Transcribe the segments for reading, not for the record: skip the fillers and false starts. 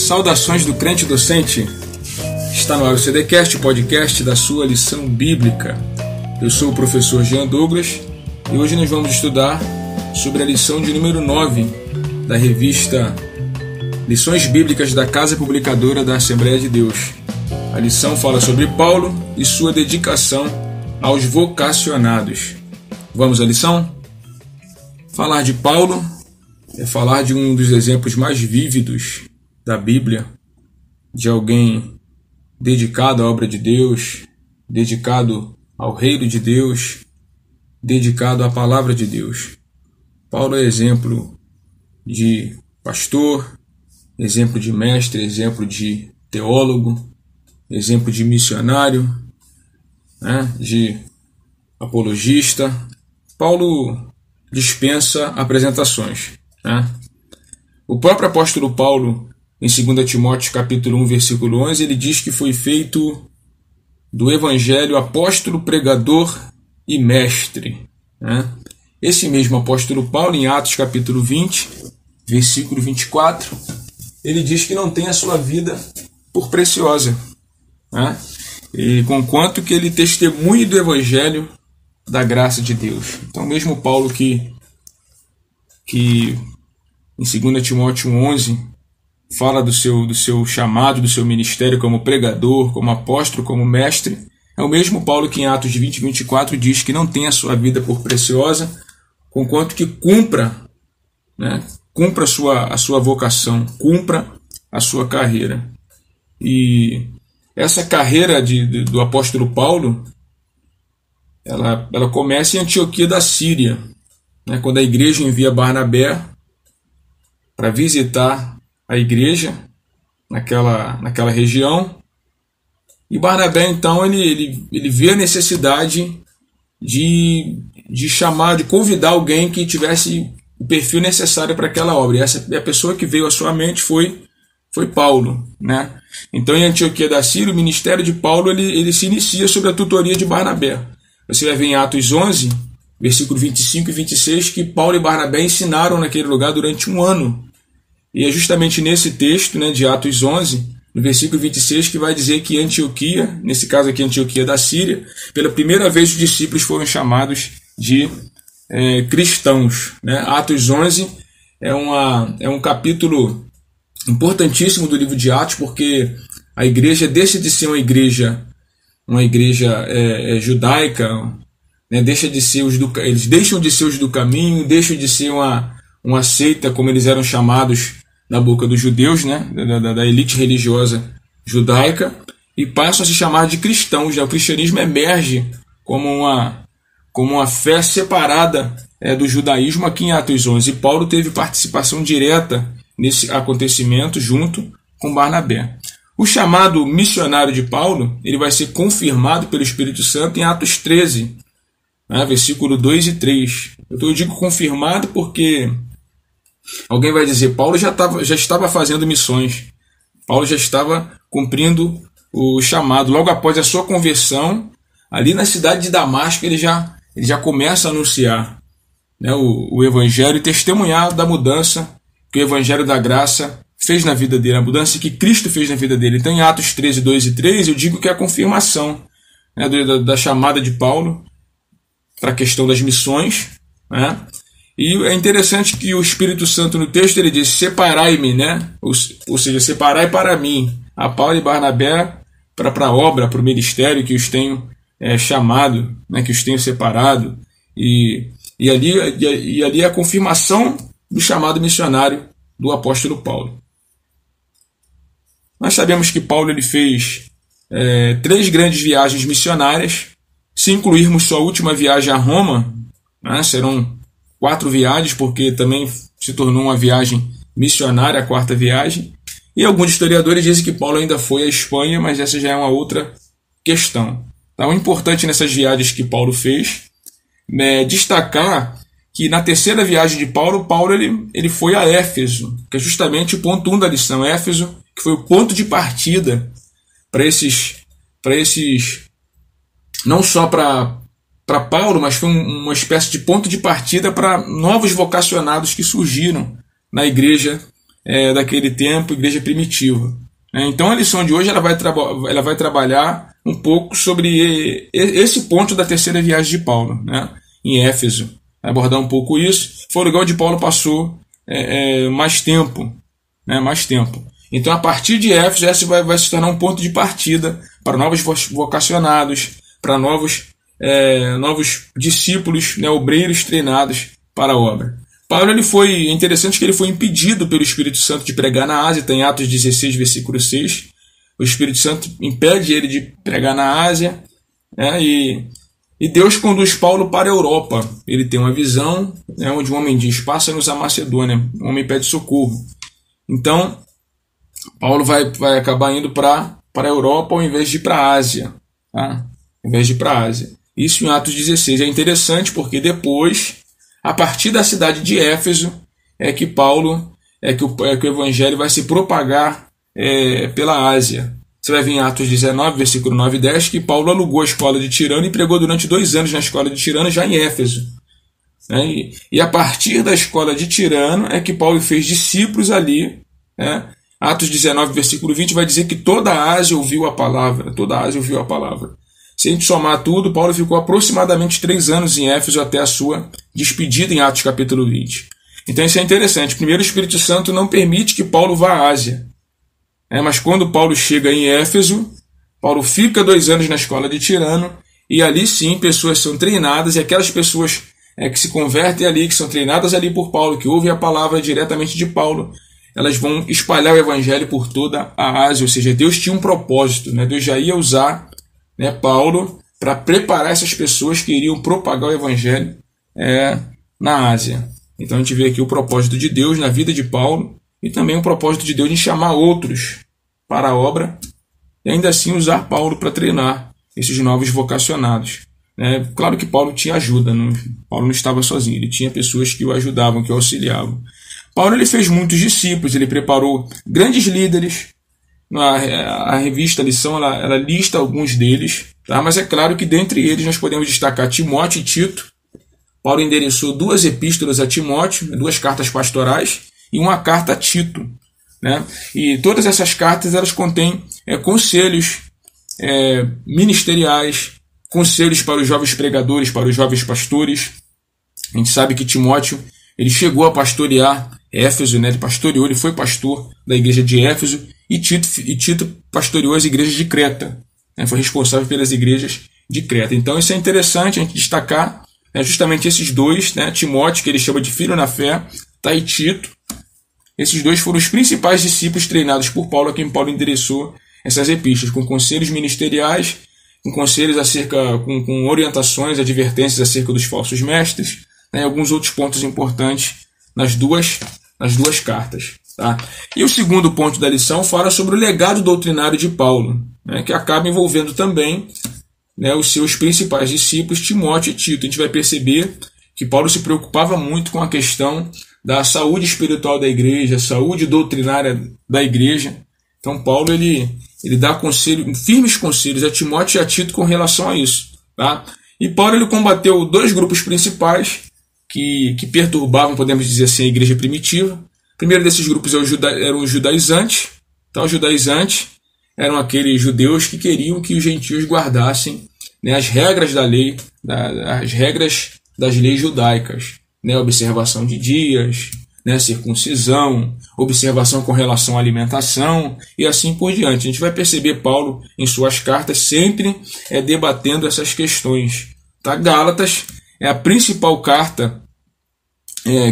Saudações do crente docente. Está no ar o CDcast, o podcast da sua lição bíblica. Eu sou o professor Jean Douglas e hoje nós vamos estudar sobre a lição de número 9 da revista Lições Bíblicas da Casa Publicadora da Assembleia de Deus. A lição fala sobre Paulo e sua dedicação aos vocacionados. Vamos à lição? Falar de Paulo é falar de um dos exemplos mais vívidos da Bíblia, de alguém dedicado à obra de Deus, dedicado ao reino de Deus, dedicado à palavra de Deus. Paulo é exemplo de pastor, exemplo de mestre, exemplo de teólogo, exemplo de missionário, de apologista. Paulo dispensa apresentações. O próprio apóstolo Paulo, em 2 Timóteo capítulo 1, versículo 11, ele diz que foi feito do evangelho apóstolo, pregador e mestre. Esse mesmo apóstolo Paulo, em Atos capítulo 20, versículo 24, ele diz que não tem a sua vida por preciosa, e conquanto que ele testemunhe do evangelho da graça de Deus. Então mesmo Paulo que em 2 Timóteo 11 fala do seu chamado, do seu ministério como pregador, como apóstolo, como mestre, é o mesmo Paulo que em Atos 20 e 24 diz que não tem a sua vida por preciosa, conquanto que cumpra a sua vocação, cumpra a sua carreira. E essa carreira do apóstolo Paulo, ela começa em Antioquia da Síria, quando a igreja envia Barnabé para visitar a igreja naquela região. E Barnabé, então, ele vê a necessidade de chamar, de convidar alguém que tivesse o perfil necessário para aquela obra. E a pessoa que veio à sua mente foi Paulo. Então, em Antioquia da Síria, o ministério de Paulo ele se inicia sob a tutoria de Barnabé. Você vai ver em Atos 11, versículo 25 e 26, que Paulo e Barnabé ensinaram naquele lugar durante um ano. E é justamente nesse texto, de Atos 11, no versículo 26, que vai dizer que Antioquia, nesse caso aqui Antioquia da Síria, pela primeira vez os discípulos foram chamados de cristãos. Atos 11 é um capítulo importantíssimo do livro de Atos, porque a igreja deixa de ser uma igreja judaica, eles deixam de ser os do caminho, deixam de ser uma seita, como eles eram chamados na boca dos judeus, da elite religiosa judaica, e passam a se chamar de cristãos. O cristianismo emerge como uma fé separada do judaísmo aqui em Atos 11. E Paulo teve participação direta nesse acontecimento junto com Barnabé. O chamado missionário de Paulo ele vai ser confirmado pelo Espírito Santo em Atos 13, versículo 2 e 3. Eu digo confirmado porque alguém vai dizer, Paulo já estava fazendo missões. Paulo já estava cumprindo o chamado. Logo após a sua conversão, ali na cidade de Damasco, ele já começa a anunciar o evangelho e testemunhar da mudança que o evangelho da graça fez na vida dele, a mudança que Cristo fez na vida dele. Então, em Atos 13, 2 e 3, eu digo que é a confirmação da chamada de Paulo para a questão das missões. E é interessante que o Espírito Santo no texto ele diz, separai-me, ou seja, separai para mim a Paulo e Barnabé para a obra, para o ministério que os tenho chamado, que os tenho separado. E ali é a confirmação do chamado missionário do apóstolo Paulo. Nós sabemos que Paulo ele fez 3 grandes viagens missionárias. Se incluirmos sua última viagem a Roma, serão 4 viagens, porque também se tornou uma viagem missionária, a 4ª viagem. E alguns historiadores dizem que Paulo ainda foi à Espanha, mas essa já é uma outra questão. Então, o importante nessas viagens que Paulo fez é destacar que na 3ª viagem de Paulo ele foi a Éfeso, que é justamente o ponto 1 da lição. Éfeso, que foi o ponto de partida para esses não só para Paulo, mas foi uma espécie de ponto de partida para novos vocacionados que surgiram na igreja daquele tempo, igreja primitiva. Então a lição de hoje ela vai trabalhar um pouco sobre esse ponto da terceira viagem de Paulo, né, em Éfeso. Vai abordar um pouco isso. Foi o lugar onde Paulo passou mais tempo. Né, mais tempo. Então, a partir de Éfeso, esse vai se tornar um ponto de partida para novos vocacionados, para novos discípulos, né, obreiros treinados para a obra. Paulo é interessante que ele foi impedido pelo Espírito Santo de pregar na Ásia, está em Atos 16, versículo 6. O Espírito Santo impede ele de pregar na Ásia, né, e Deus conduz Paulo para a Europa. Ele tem uma visão, né, onde um homem diz: passa-nos a Macedônia. O homem pede socorro. Então, Paulo vai acabar indo para a Europa ao invés de ir para a Ásia. Tá? Ao invés de ir para a Ásia. Isso em Atos 16. É interessante porque depois, a partir da cidade de Éfeso, que o evangelho vai se propagar pela Ásia. Você vai ver em Atos 19, versículo 9 e 10, que Paulo alugou a escola de Tirano e pregou durante 2 anos na escola de Tirano, já em Éfeso. Né? E a partir da escola de Tirano é que Paulo fez discípulos ali. Né? Atos 19, versículo 20 vai dizer que toda a Ásia ouviu a palavra. Toda a Ásia ouviu a palavra. Se a gente somar tudo, Paulo ficou aproximadamente 3 anos em Éfeso até a sua despedida em Atos capítulo 20. Então isso é interessante. Primeiro, o Espírito Santo não permite que Paulo vá à Ásia. Mas quando Paulo chega em Éfeso, Paulo fica 2 anos na escola de Tirano, e ali sim pessoas são treinadas, e aquelas pessoas que se convertem ali, que são treinadas ali por Paulo, que ouvem a palavra diretamente de Paulo, elas vão espalhar o evangelho por toda a Ásia. Ou seja, Deus tinha um propósito, né? Deus já ia usar, né, Paulo para preparar essas pessoas que iriam propagar o evangelho na Ásia. Então a gente vê aqui o propósito de Deus na vida de Paulo e também o propósito de Deus em chamar outros para a obra e ainda assim usar Paulo para treinar esses novos vocacionados. Claro que Paulo tinha ajuda, Paulo não estava sozinho, ele tinha pessoas que o ajudavam, que o auxiliavam. Paulo ele fez muitos discípulos, ele preparou grandes líderes. A revista Lição ela lista alguns deles, tá? Mas é claro que dentre eles nós podemos destacar Timóteo e Tito. Paulo endereçou 2 epístolas a Timóteo, 2 cartas pastorais e uma carta a Tito. Né? E todas essas cartas elas contêm conselhos ministeriais, conselhos para os jovens pregadores, para os jovens pastores. A gente sabe que Timóteo ele chegou a pastorear Éfeso, né? Ele pastoreou, ele foi pastor da igreja de Éfeso, e Tito pastoreou as igrejas de Creta, né? Foi responsável pelas igrejas de Creta. Então isso é interessante a gente destacar, né? Justamente esses 2, né? Timóteo, que ele chama de filho na fé, e Tito. Esses 2 foram os principais discípulos treinados por Paulo, a quem Paulo endereçou essas epístolas, com conselhos ministeriais, com conselhos com orientações, advertências acerca dos falsos mestres, né? E alguns outros pontos importantes nas duas cartas. Tá? E o segundo ponto da lição fala sobre o legado doutrinário de Paulo, né, que acaba envolvendo também, né, os seus principais discípulos, Timóteo e Tito. A gente vai perceber que Paulo se preocupava muito com a questão da saúde espiritual da igreja, a saúde doutrinária da igreja. Então Paulo ele dá firmes conselhos a Timóteo e a Tito com relação a isso. Tá? E Paulo ele combateu 2 grupos principais que perturbavam, podemos dizer assim, a igreja primitiva. O primeiro desses grupos eram os judaizantes. Então, os judaizantes eram aqueles judeus que queriam que os gentios guardassem, né, as regras da lei, as regras das leis judaicas, né, observação de dias, né, circuncisão, observação com relação à alimentação e assim por diante. A gente vai perceber Paulo em suas cartas sempre debatendo essas questões. Tá? Gálatas é a principal carta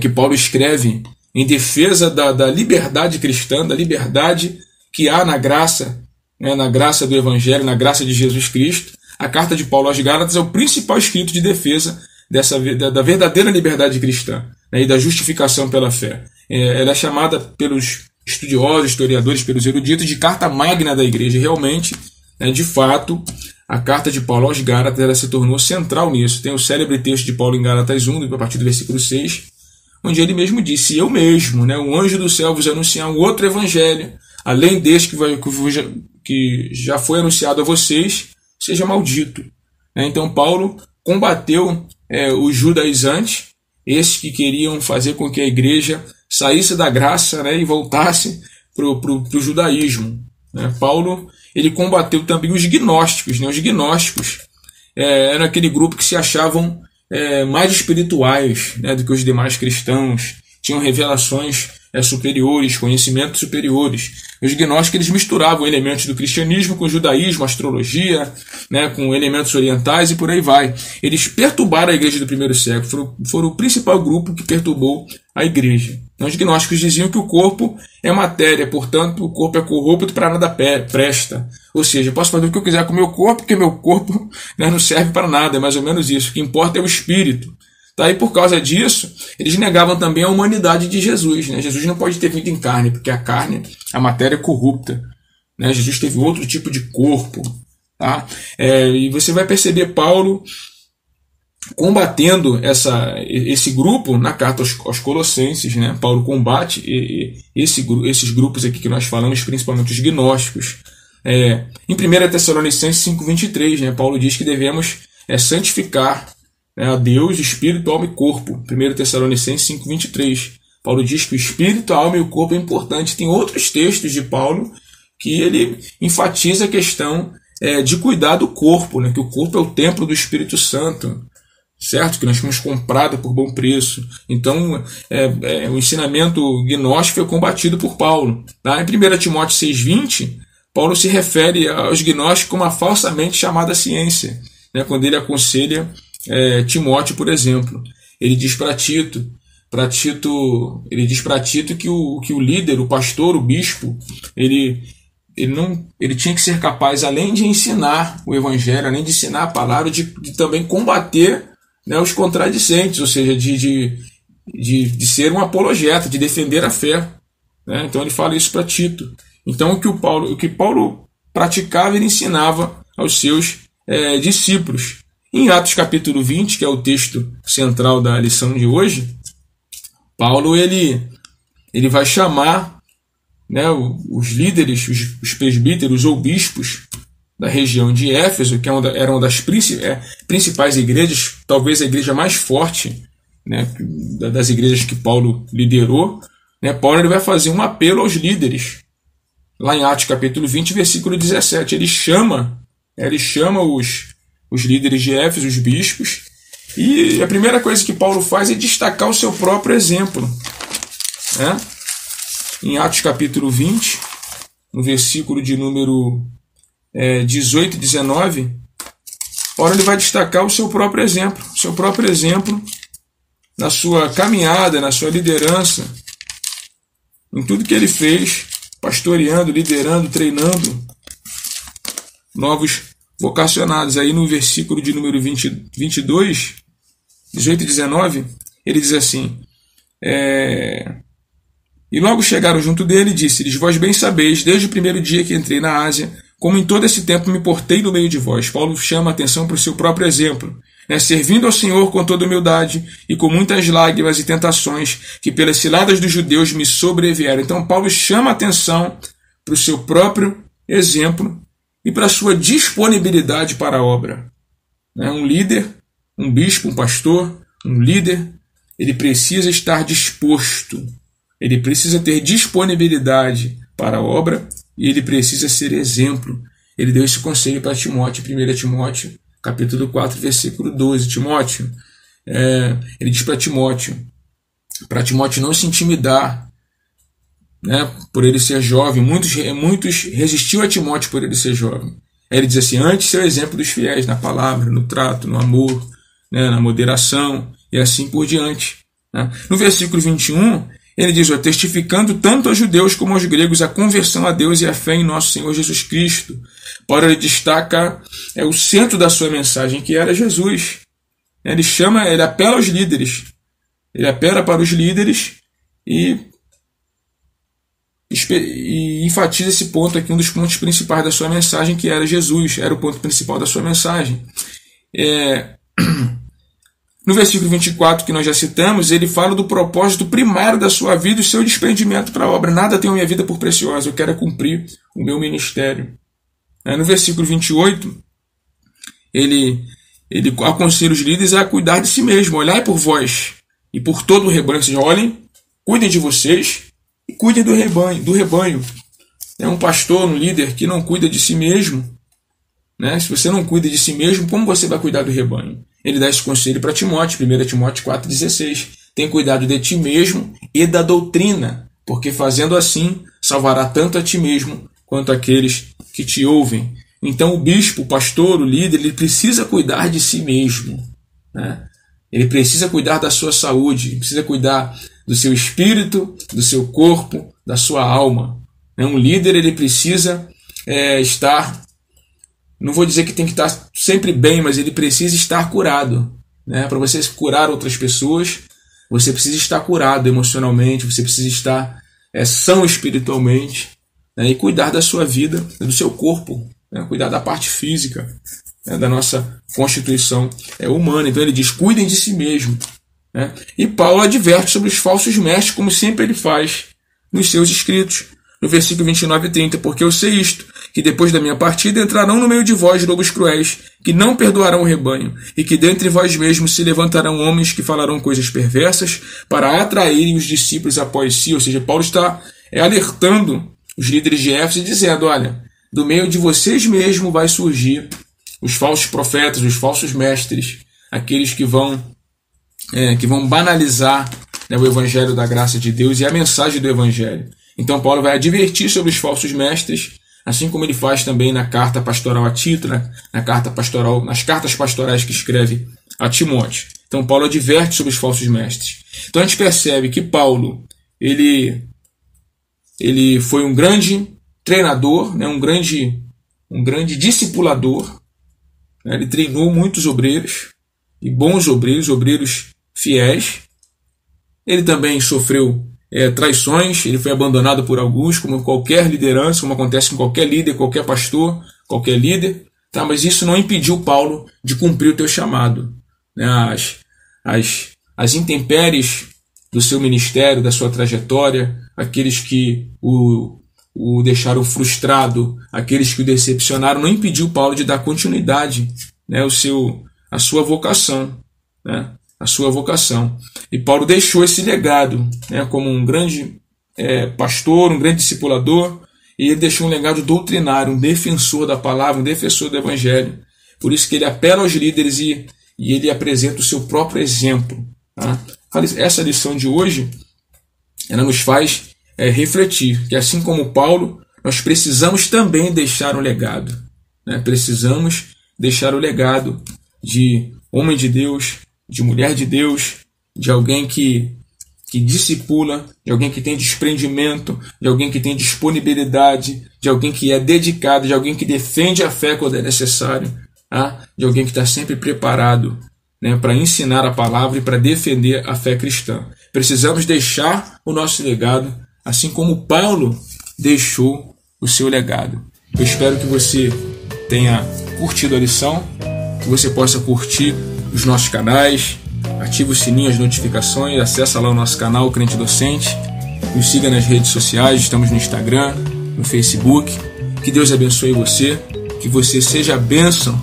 que Paulo escreve em defesa da liberdade cristã, da liberdade que há na graça, né, na graça do Evangelho, na graça de Jesus Cristo. A carta de Paulo aos Gálatas é o principal escrito de defesa da verdadeira liberdade cristã, né, e da justificação pela fé. Ela é chamada pelos estudiosos, historiadores, pelos eruditos de carta magna da igreja. Realmente, né, de fato, a carta de Paulo aos Gálatas ela se tornou central nisso. Tem o célebre texto de Paulo em Gálatas 1, a partir do versículo 6, onde ele mesmo disse: eu mesmo, né, um anjo do céu vos anunciar um outro evangelho, além deste que já foi anunciado a vocês, seja maldito. Então Paulo combateu os judaizantes, esses que queriam fazer com que a igreja saísse da graça, né, e voltasse para o judaísmo. Né? Paulo ele combateu também os gnósticos. Né? Os gnósticos eram aquele grupo que se achavam mais espirituais, né, do que os demais cristãos, tinham revelações superiores, conhecimentos superiores. Os gnósticos eles misturavam elementos do cristianismo com o judaísmo, astrologia, né, com elementos orientais e por aí vai. Eles perturbaram a igreja do primeiro século, foram o principal grupo que perturbou a igreja. Então, os gnósticos diziam que o corpo é matéria, portanto o corpo é corrupto, para nada presta. Ou seja, eu posso fazer o que eu quiser com o meu corpo, porque meu corpo, né, não serve para nada, é mais ou menos isso. O que importa é o espírito. Tá? E por causa disso, eles negavam também a humanidade de Jesus. Né? Jesus não pode ter vindo em carne, porque a carne, a matéria é corrupta. Né? Jesus teve outro tipo de corpo. Tá? E você vai perceber Paulo combatendo esse grupo na carta aos Colossenses. Né? Paulo combate esses grupos aqui que nós falamos, principalmente os gnósticos. Em 1 Tessalonicenses 5,23, né? Paulo diz que devemos santificar a Deus, espírito, alma e corpo. 1 Tessalonicenses 5,23. Paulo diz que o espírito, a alma e o corpo é importante. Tem outros textos de Paulo que ele enfatiza a questão de cuidar do corpo, né? Que o corpo é o templo do Espírito Santo, certo? Que nós fomos comprados por bom preço. Então, o ensinamento gnóstico foi combatido por Paulo. Tá? Em 1 Timóteo 6,20, Paulo se refere aos gnósticos como a falsamente chamada ciência, né? Quando ele aconselha Timóteo, por exemplo. Ele diz para Tito que o líder, o pastor, o bispo, ele tinha que ser capaz, além de ensinar o evangelho, além de ensinar a palavra, de também combater, né, os contradicentes, ou seja, de ser um apologeta, de defender a fé. Né? Então ele fala isso para Tito. Então o que Paulo praticava, ele ensinava aos seus discípulos. Em Atos capítulo 20, que é o texto central da lição de hoje, Paulo ele vai chamar, né, os líderes, os presbíteros ou bispos da região de Éfeso, que era uma das principais igrejas, talvez a igreja mais forte, né, das igrejas que Paulo liderou. Né? Paulo ele vai fazer um apelo aos líderes. Lá em Atos capítulo 20, versículo 17, ele chama os líderes de Éfeso, os bispos, e a primeira coisa que Paulo faz é destacar o seu próprio exemplo. Né? Em Atos capítulo 20, no versículo de número 18 e 19, Paulo ele vai destacar o seu próprio exemplo na sua caminhada, na sua liderança, em tudo que ele fez, pastoreando, liderando, treinando novos vocacionados. Aí no versículo de número 22, 18 e 19, ele diz assim: e logo chegaram junto dele e disse-lhes: vós bem sabeis, desde o primeiro dia que entrei na Ásia, como em todo esse tempo me portei no meio de vós. Paulo chama a atenção para o seu próprio exemplo, né? Servindo ao Senhor com toda humildade e com muitas lágrimas e tentações que pelas ciladas dos judeus me sobrevieram. Então Paulo chama a atenção para o seu próprio exemplo e para a sua disponibilidade para a obra. Um líder, um bispo, um pastor, um líder, ele precisa estar disposto, ele precisa ter disponibilidade para a obra e ele precisa ser exemplo. Ele deu esse conselho para Timóteo, 1 Timóteo, capítulo 4, versículo 12. Timóteo, ele diz para Timóteo não se intimidar, né, por ele ser jovem. Muitos resistiu a Timóteo por ele ser jovem. Aí ele diz assim: antes ser o exemplo dos fiéis na palavra, no trato, no amor, né, na moderação e assim por diante. Né? No versículo 21, ele diz: testificando tanto aos judeus como aos gregos a conversão a Deus e a fé em nosso Senhor Jesus Cristo. Paulo ele destaca o centro da sua mensagem, que era Jesus. Ele apela aos líderes. Ele apela para os líderes e enfatiza esse ponto aqui, um dos pontos principais da sua mensagem, que era Jesus, era o ponto principal da sua mensagem. No versículo 24, que nós já citamos, ele fala do propósito primário da sua vida e seu desprendimento para a obra. Nada tenho minha vida por preciosa, eu quero cumprir o meu ministério. No versículo 28, ele aconselha os líderes a cuidar de si mesmo. Olhai por vós e por todo o rebanho. Ou seja, olhem cuidem de vocês e cuidem do rebanho. Um pastor, um líder que não cuida de si mesmo, né? Se você não cuida de si mesmo, como você vai cuidar do rebanho? Ele dá esse conselho para Timóteo, 1 Timóteo 4,16. Tem cuidado de ti mesmo e da doutrina, porque fazendo assim, salvará tanto a ti mesmo quanto aqueles que te ouvem. Então o bispo, o pastor, o líder, ele precisa cuidar de si mesmo, né? Ele precisa cuidar da sua saúde, ele precisa cuidar do seu espírito, do seu corpo, da sua alma. Um líder, ele precisa estar, não vou dizer que tem que estar sempre bem, mas ele precisa estar curado, né? Para você curar outras pessoas, você precisa estar curado emocionalmente, você precisa estar são espiritualmente, né? E cuidar da sua vida, do seu corpo, né? Cuidar da parte física, né? Da nossa constituição humana. Então ele diz, cuidem de si mesmo, né? E Paulo adverte sobre os falsos mestres, como sempre ele faz nos seus escritos. No versículo 29 e 30, porque eu sei isto, que depois da minha partida entrarão no meio de vós lobos cruéis, que não perdoarão o rebanho, e que dentre vós mesmos se levantarão homens que falarão coisas perversas para atraírem os discípulos após si. Ou seja, Paulo está alertando os líderes de Éfeso, dizendo, olha, do meio de vocês mesmos vai surgir os falsos profetas, os falsos mestres, aqueles que vão banalizar, né, o evangelho da graça de Deus e a mensagem do evangelho. Então Paulo vai advertir sobre os falsos mestres, assim como ele faz também na carta pastoral a Tito, nas cartas pastorais que escreve a Timóteo. Então Paulo adverte sobre os falsos mestres. Então a gente percebe que Paulo ele foi um grande treinador, né, um grande discipulador, né, ele treinou muitos obreiros, e bons obreiros fiéis. Ele também sofreu traições, ele foi abandonado por alguns, como qualquer liderança, como acontece com qualquer líder, qualquer pastor, qualquer líder, tá? Mas isso não impediu Paulo de cumprir o teu chamado, né? As intempéries do seu ministério, da sua trajetória, aqueles que o deixaram frustrado, aqueles que o decepcionaram, não impediu Paulo de dar continuidade, né? A sua vocação, né? A sua vocação. E Paulo deixou esse legado, né, como um grande pastor, um grande discipulador, e ele deixou um legado doutrinário, um defensor da palavra, um defensor do evangelho. Por isso que ele apela aos líderes e ele apresenta o seu próprio exemplo. Tá? Essa lição de hoje, ela nos faz refletir que, assim como Paulo, nós precisamos também deixar um legado, né? Precisamos deixar o legado de homem de Deus, de mulher de Deus, de alguém que discipula, de alguém que tem desprendimento, de alguém que tem disponibilidade, de alguém que é dedicado, de alguém que defende a fé quando é necessário, tá? De alguém que está sempre preparado, né, para ensinar a palavra e para defender a fé cristã. Precisamos deixar o nosso legado, assim como Paulo deixou o seu legado. Eu espero que você tenha curtido a lição, que você possa curtir os nossos canais, ative o sininho, as notificações, acessa lá o nosso canal, o Crente Docente, nos siga nas redes sociais, estamos no Instagram, no Facebook. Que Deus abençoe você, que você seja a bênção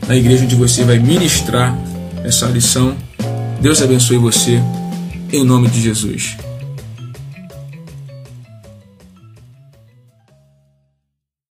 na igreja onde você vai ministrar essa lição. Deus abençoe você, em nome de Jesus.